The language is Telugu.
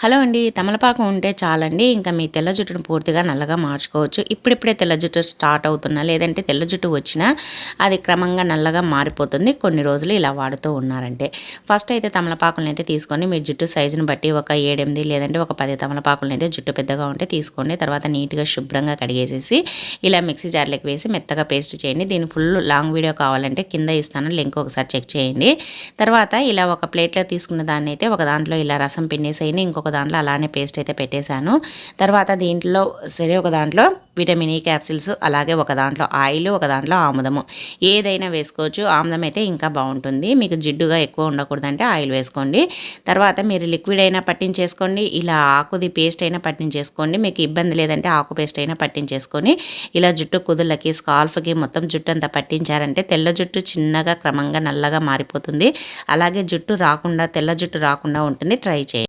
హలో అండి, తమలపాకు ఉంటే చాలండి ఇంకా మీ తెల్ల జుట్టును పూర్తిగా నల్లగా మార్చుకోవచ్చు. ఇప్పుడిప్పుడే తెల్ల జుట్టు స్టార్ట్ అవుతున్నా లేదంటే తెల్ల జుట్టు వచ్చినా అది క్రమంగా నల్లగా మారిపోతుంది కొన్ని రోజులు ఇలా వాడుతూ ఉన్నారంటే. ఫస్ట్ అయితే తమలపాకులను అయితే తీసుకొని మీ జుట్టు సైజుని బట్టి ఒక 7, 8 లేదంటే ఒక 10 తమలపాకులను అయితే జుట్టు పెద్దగా ఉంటే తీసుకోండి. తర్వాత నీట్గా శుభ్రంగా కడిగేసేసి ఇలా మిక్సీ జార్లోకి వేసి మెత్తగా పేస్ట్ చేయండి. దీని ఫుల్ లాంగ్ వీడియో కావాలంటే కింద ఇస్తాను, లింక్ ఒకసారి చెక్ చేయండి. తర్వాత ఇలా ఒక ప్లేట్లో తీసుకున్న దాన్ని అయితే ఒక దాంట్లో ఇలా రసం పిండేసేయండి, ఇంకొక దాంట్లో అలానే పేస్ట్ అయితే పెట్టేశాను. తర్వాత దీంట్లో ఒక దాంట్లో విటమిన్ ఈ క్యాప్సిల్స్, అలాగే ఒక దాంట్లో ఆయిల్, ఒక దాంట్లో ఆముదము ఏదైనా వేసుకోవచ్చు. ఆముదం అయితే ఇంకా బాగుంటుంది. మీకు జిడ్డుగా ఎక్కువ ఉండకూడదంటే ఆయిల్ వేసుకోండి. తర్వాత మీరు లిక్విడ్ అయినా పట్టించేసుకోండి, ఇలా ఆకుది పేస్ట్ అయినా పట్టించేసుకోండి. మీకు ఇబ్బంది లేదంటే ఆకు పేస్ట్ అయినా పట్టించేసుకొని ఇలా జుట్టు కుదుళ్ళకి, స్కాల్ఫ్కి మొత్తం జుట్టు అంతా పట్టించారంటే తెల్ల జుట్టు చిన్నగా క్రమంగా నల్లగా మారిపోతుంది. అలాగే జుట్టు రాకుండా, తెల్ల జుట్టు రాకుండా ఉంటుంది. ట్రై చేయండి.